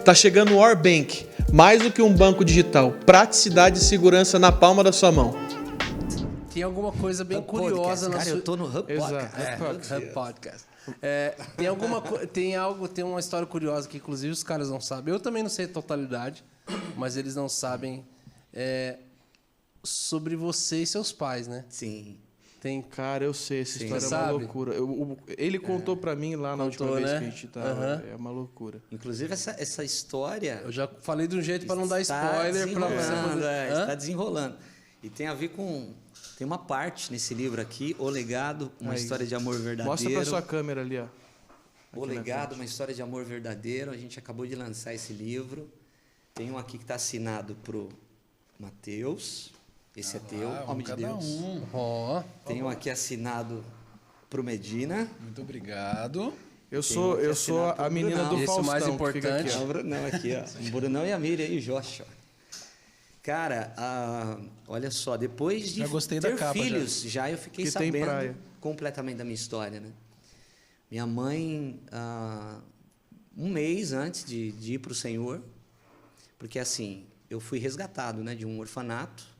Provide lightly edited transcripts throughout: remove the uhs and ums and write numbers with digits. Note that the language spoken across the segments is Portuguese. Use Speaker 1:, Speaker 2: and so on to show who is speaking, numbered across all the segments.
Speaker 1: Tá chegando o Orbank, mais do que um banco digital. Praticidade e segurança na palma da sua mão.
Speaker 2: Tem alguma coisa bem
Speaker 3: Hub
Speaker 2: curiosa
Speaker 3: Podcast.
Speaker 2: na
Speaker 3: Cara,
Speaker 2: sua...
Speaker 3: eu tô no Hub Podcast.
Speaker 2: Hub Podcast. Tem uma história curiosa que inclusive os caras não sabem. Eu também não sei a totalidade, mas eles não sabem sobre você e seus pais, né?
Speaker 3: Sim.
Speaker 1: Cara, eu sei, essa história é uma
Speaker 2: sabe?
Speaker 1: loucura. Ele contou pra mim lá na última vez que a gente tava. É uma loucura.
Speaker 3: Inclusive, essa história...
Speaker 2: Eu já falei de um jeito para não dar spoiler.
Speaker 3: Está desenrolando. E tem a ver com... Tem uma parte nesse livro aqui, O Legado, uma história de amor verdadeiro.
Speaker 1: Mostra pra sua câmera ali, ó.
Speaker 3: O Legado, uma história de amor verdadeiro. A gente acabou de lançar esse livro. Tem um aqui que está assinado pro Mateus. Esse é teu, homem de Deus. Tem um aqui assinado pro Medina.
Speaker 4: Muito obrigado.
Speaker 1: Eu sou a menina do Faustão.
Speaker 2: Esse mais importante.
Speaker 3: Aqui, ó. O Brunão aqui, ó. O Brunão e a Miriam e o Josh, ó. Cara, olha só, depois de ter filhos, já eu fiquei sabendo completamente da minha história, né? Minha mãe, um mês antes de ir para o Senhor, porque assim, eu fui resgatado, né, de um orfanato.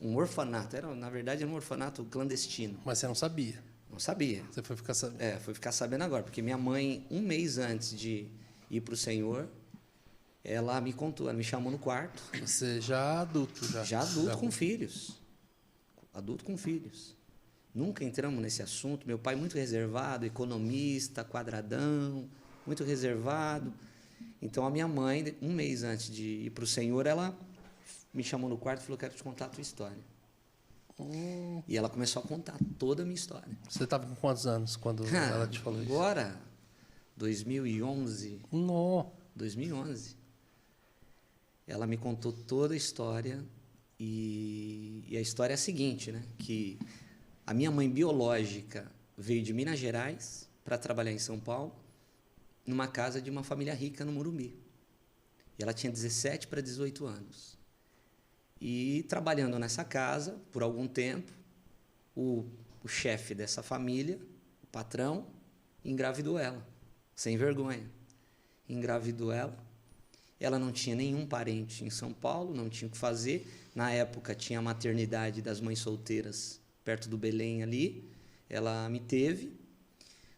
Speaker 3: Na verdade, era um orfanato clandestino.
Speaker 2: Mas você não sabia?
Speaker 3: Não sabia.
Speaker 2: Você foi ficar sabendo?
Speaker 3: Fui ficar sabendo agora, porque minha mãe, um mês antes de ir para o Senhor, ela me contou, ela me chamou no quarto.
Speaker 2: Você já adulto, já?
Speaker 3: Já adulto com filhos. Adulto com filhos. Nunca entramos nesse assunto. Meu pai muito reservado, economista, quadradão, muito reservado. Então, a minha mãe, um mês antes de ir para o Senhor, ela me chamou no quarto e falou, quero te contar a tua história. E ela começou a contar toda a minha história.
Speaker 2: Você estava com quantos anos quando ela te falou isso?
Speaker 3: Agora, 2011. 2011. Ela me contou toda a história e a história é a seguinte, né? Que a minha mãe biológica veio de Minas Gerais para trabalhar em São Paulo, numa casa de uma família rica no Morumbi. E ela tinha 17 para 18 anos. E trabalhando nessa casa, por algum tempo, o chefe dessa família, o patrão, engravidou ela, sem vergonha. Engravidou ela. Ela não tinha nenhum parente em São Paulo, não tinha o que fazer. Na época, tinha a maternidade das mães solteiras, perto do Belém ali. Ela me teve,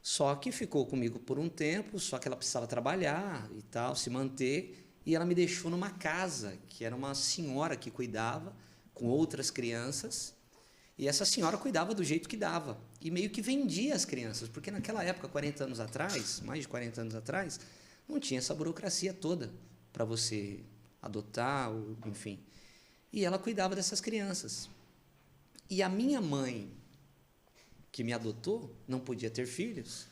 Speaker 3: só que ficou comigo por um tempo, só que ela precisava trabalhar e tal, se manter. E ela me deixou numa casa, que era uma senhora que cuidava, com outras crianças. E essa senhora cuidava do jeito que dava. E meio que vendia as crianças, porque naquela época, 40 anos atrás, mais de 40 anos atrás, não tinha essa burocracia toda para você adotar, enfim. E ela cuidava dessas crianças. E a minha mãe, que me adotou, não podia ter filhos,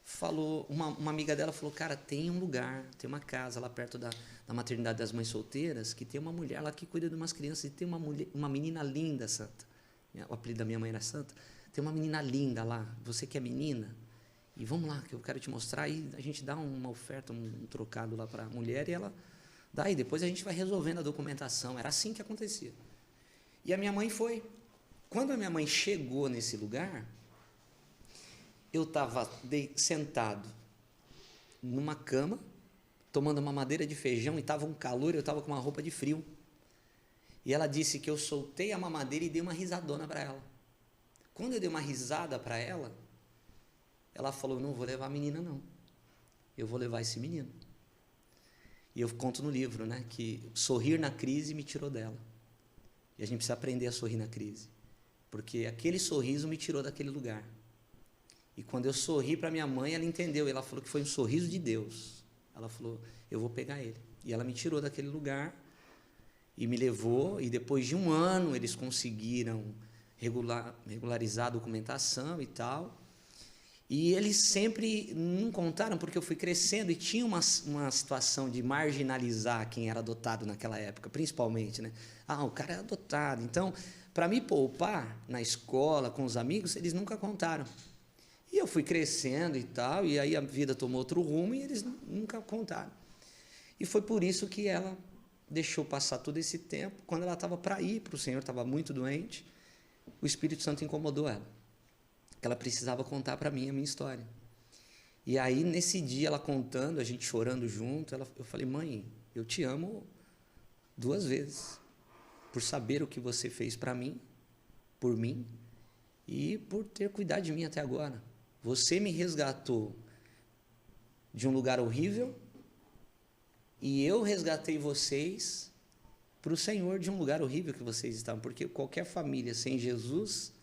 Speaker 3: falou, uma amiga dela falou, cara, tem um lugar, tem uma casa lá perto da maternidade das mães solteiras, que tem uma mulher lá que cuida de umas crianças, e tem uma menina linda, Santa. O apelido da minha mãe era Santa. Tem uma menina linda lá, você que é menina, e vamos lá, que eu quero te mostrar, e a gente dá uma oferta, um trocado lá para a mulher, e ela dá, e depois a gente vai resolvendo a documentação. Era assim que acontecia. E a minha mãe foi. Quando a minha mãe chegou nesse lugar, eu estava sentado numa cama, tomando uma madeira de feijão, e estava um calor, eu estava com uma roupa de frio. E ela disse que eu soltei a mamadeira e dei uma risadona para ela. Quando eu dei uma risada para ela, ela falou, não vou levar a menina, não. Eu vou levar esse menino. E eu conto no livro, né, que sorrir na crise me tirou dela. E a gente precisa aprender a sorrir na crise. Porque aquele sorriso me tirou daquele lugar. E quando eu sorri para minha mãe, ela entendeu. Ela falou que foi um sorriso de Deus. Ela falou, eu vou pegar ele. E ela me tirou daquele lugar e me levou. E depois de um ano, eles conseguiram regularizar a documentação e tal. E eles sempre não contaram, porque eu fui crescendo e tinha uma situação de marginalizar quem era adotado naquela época, principalmente, né? O cara é adotado. Então, para me poupar na escola, com os amigos, eles nunca contaram. E eu fui crescendo e tal, e aí a vida tomou outro rumo e eles nunca contaram. E foi por isso que ela deixou passar todo esse tempo. Quando ela estava para ir para o Senhor, estava muito doente, o Espírito Santo incomodou ela. Que ela precisava contar para mim a minha história. E aí, nesse dia, ela contando, a gente chorando junto, eu falei, mãe, eu te amo 2 vezes. Por saber o que você fez para mim, por mim, e por ter cuidado de mim até agora. Você me resgatou de um lugar horrível e eu resgatei vocês para o Senhor de um lugar horrível que vocês estavam. Porque qualquer família sem Jesus,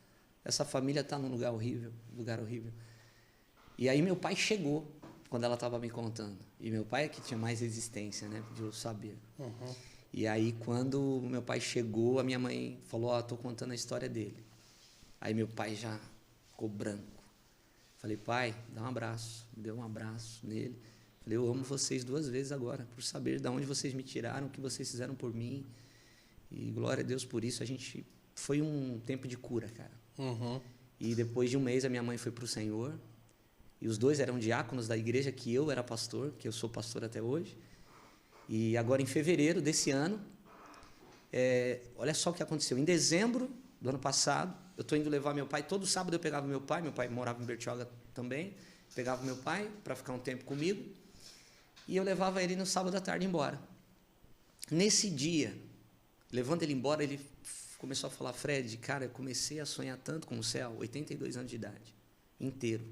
Speaker 3: essa família está num lugar horrível, E aí meu pai chegou quando ela estava me contando. E meu pai é que tinha mais resistência, né, de eu saber.
Speaker 2: Uhum.
Speaker 3: E aí quando meu pai chegou, a minha mãe falou, estou contando a história dele. Aí meu pai já ficou branco. Falei, pai, dá um abraço. Me deu um abraço nele. Falei, eu amo vocês 2 vezes agora, por saber de onde vocês me tiraram, o que vocês fizeram por mim. E glória a Deus por isso. Foi um tempo de cura, cara.
Speaker 2: Uhum.
Speaker 3: E depois de um mês, a minha mãe foi para o Senhor. E os 2 eram diáconos da igreja, que eu era pastor, que eu sou pastor até hoje. E agora, em fevereiro desse ano, olha só o que aconteceu. Em dezembro do ano passado, eu estou indo levar meu pai. Todo sábado eu pegava meu pai morava em Bertioga também. Pegava meu pai para ficar um tempo comigo. E eu levava ele no sábado à tarde embora. Nesse dia, levando ele embora, ele começou a falar, Fred, cara, eu comecei a sonhar tanto com o céu, 82 anos de idade, inteiro.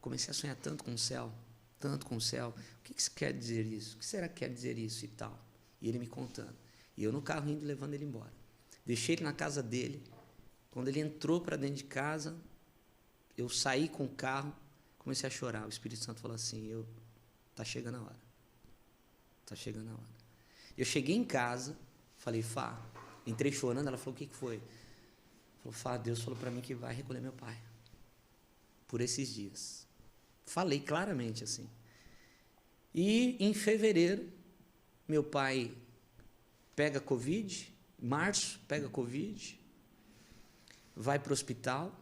Speaker 3: Comecei a sonhar tanto com o céu, tanto com o céu. O que isso quer dizer isso? O que será que quer dizer isso e tal? E ele me contando. E eu no carro indo, levando ele embora. Deixei ele na casa dele. Quando ele entrou para dentro de casa, eu saí com o carro, comecei a chorar. O Espírito Santo falou assim, tá chegando a hora. Tá chegando a hora. Eu cheguei em casa, falei, Fá, entrei chorando, ela falou, o que foi? Falou, Fá, Deus falou para mim que vai recolher meu pai. Por esses dias. Falei claramente assim. E em fevereiro, meu pai pega Covid, março pega Covid, vai para o hospital,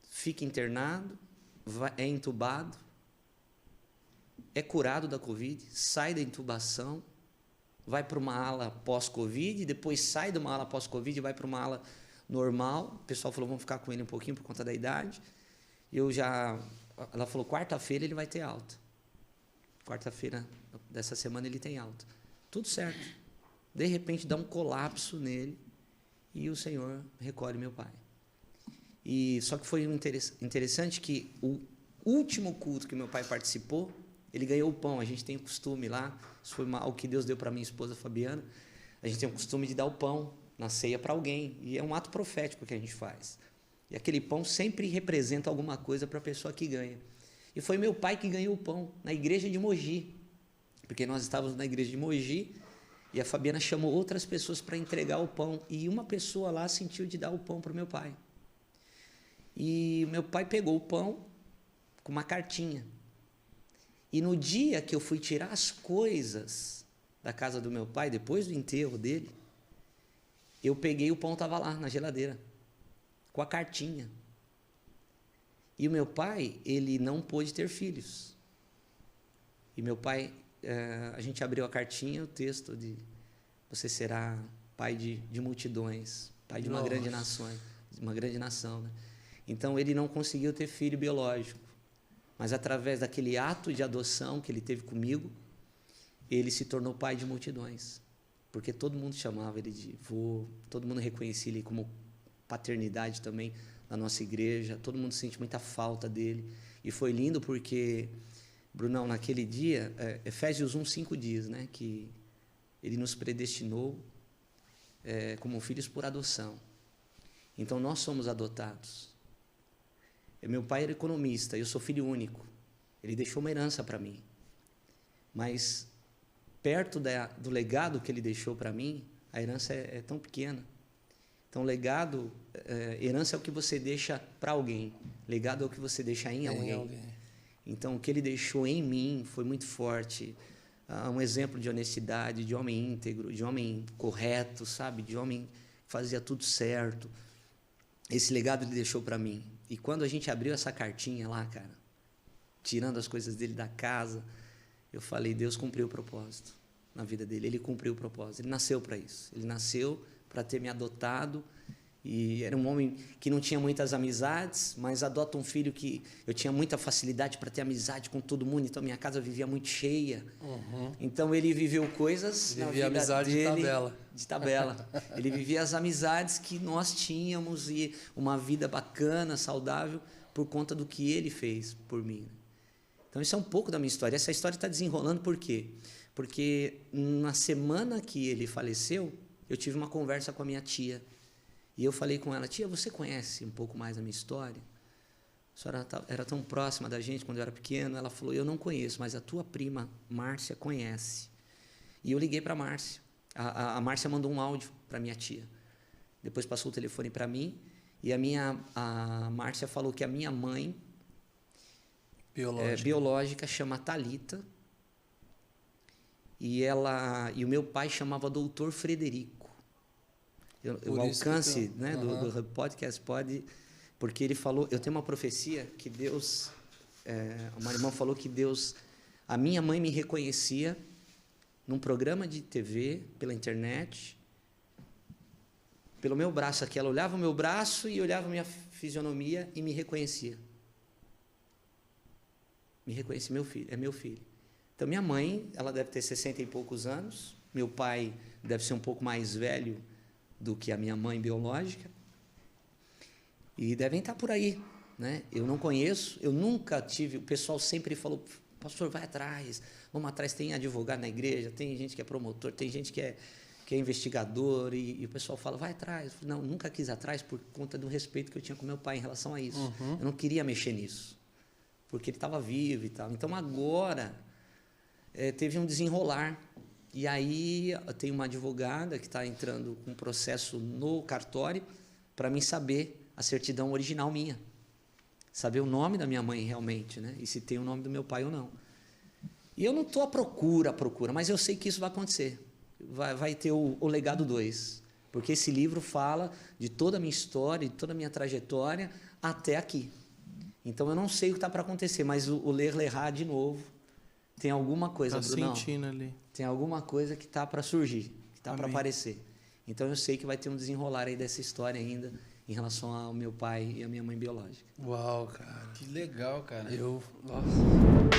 Speaker 3: fica internado, é entubado, é curado da Covid, sai da intubação, vai para uma ala pós-Covid, depois sai de uma ala pós-Covid e vai para uma ala normal. O pessoal falou, vamos ficar com ele um pouquinho por conta da idade. Ela falou, quarta-feira ele vai ter alta. Quarta-feira dessa semana ele tem alta. Tudo certo. De repente dá um colapso nele e o Senhor recolhe meu pai. Só que foi interessante que o último culto que meu pai participou, ele ganhou o pão. A gente tem o costume lá, isso foi algo que Deus deu para minha esposa Fabiana, a gente tem o costume de dar o pão na ceia para alguém, e é um ato profético que a gente faz. E aquele pão sempre representa alguma coisa para a pessoa que ganha. E foi meu pai que ganhou o pão na igreja de Mogi, porque nós estávamos na igreja de Mogi e a Fabiana chamou outras pessoas para entregar o pão, e uma pessoa lá sentiu de dar o pão para o meu pai. E meu pai pegou o pão com uma cartinha. E no dia que eu fui tirar as coisas da casa do meu pai, depois do enterro dele, eu peguei o pão, estava lá na geladeira, com a cartinha. E o meu pai, ele não pôde ter filhos. E meu pai, a gente abriu a cartinha, o texto de você será pai de multidões, pai de uma grande nação, né? Então ele não conseguiu ter filho biológico, mas através daquele ato de adoção que ele teve comigo, ele se tornou pai de multidões, porque todo mundo chamava ele de vô, todo mundo reconhecia ele como paternidade também na nossa igreja, todo mundo sente muita falta dele. E foi lindo porque, Brunão, naquele dia, Efésios 1:5 diz, né, que ele nos predestinou como filhos por adoção. Então nós somos adotados. Meu pai era economista, eu sou filho único. Ele deixou uma herança para mim. Mas perto do legado que ele deixou para mim, a herança é tão pequena. Então, herança é o que você deixa para alguém. Legado é o que você deixa em alguém. Então, o que ele deixou em mim foi muito forte. Um exemplo de honestidade, de homem íntegro, de homem correto, sabe? De homem que fazia tudo certo. Esse legado ele deixou para mim. E quando a gente abriu essa cartinha lá, cara, tirando as coisas dele da casa, eu falei, Deus cumpriu o propósito na vida dele. Ele cumpriu o propósito. Ele nasceu para isso. Ele nasceu para ter me adotado E era um homem que não tinha muitas amizades, mas adota um filho que eu tinha muita facilidade para ter amizade com todo mundo, então minha casa vivia muito cheia. Então ele viveu coisas na vida
Speaker 2: amizade
Speaker 3: dele,
Speaker 2: de tabela.
Speaker 3: de tabela. Ele vivia as amizades que nós tínhamos e uma vida bacana, saudável, por conta do que ele fez por mim. Então isso é um pouco da minha história. Essa história está desenrolando por quê? Porque na semana que ele faleceu, eu tive uma conversa com a minha tia. E eu falei com ela: tia, você conhece um pouco mais a minha história? A senhora era tão próxima da gente quando eu era pequeno. Ela falou: eu não conheço, mas a tua prima, Márcia, conhece. E eu liguei para a Márcia. A Márcia mandou um áudio para minha tia. Depois passou o telefone para mim. E a Márcia falou que a minha mãe biológica chama Thalita. E o meu pai chamava Doutor Frederico. O alcance do podcast pode... Porque ele falou... Eu tenho uma profecia que Deus... uma irmã falou que Deus... A minha mãe me reconhecia num programa de TV, pela internet, pelo meu braço aqui. Ela olhava o meu braço e olhava a minha fisionomia e me reconhecia. Me reconhecia, é meu filho. Então, minha mãe, ela deve ter 60 e poucos anos. Meu pai deve ser um pouco mais velho do que a minha mãe biológica. E devem estar por aí, né? Eu não conheço, eu nunca tive... O pessoal sempre falou: pastor, vai atrás, vamos atrás. Tem advogado na igreja, tem gente que é promotor, tem gente que é investigador, e o pessoal fala: vai atrás. Eu falei: não, nunca quis atrás por conta do respeito que eu tinha com meu pai em relação a isso. Eu não queria mexer nisso, porque ele estava vivo e tal. Então, agora, teve um desenrolar. E aí, eu tenho uma advogada que está entrando com um processo no cartório para mim saber a certidão original minha. Saber o nome da minha mãe realmente, né? E se tem o nome do meu pai ou não. E eu não estou à procura, mas eu sei que isso vai acontecer. Vai ter o legado 2. Porque esse livro fala de toda a minha história, de toda a minha trajetória até aqui. Então, eu não sei o que está para acontecer, mas o ler de novo, tem alguma coisa, Brunão.
Speaker 1: Sentindo ali.
Speaker 3: Tem alguma coisa que está para surgir, que está para aparecer. Então, eu sei que vai ter um desenrolar aí dessa história ainda em relação ao meu pai e à minha mãe biológica.
Speaker 2: Uau, cara.
Speaker 4: Que legal, cara.
Speaker 2: Nossa.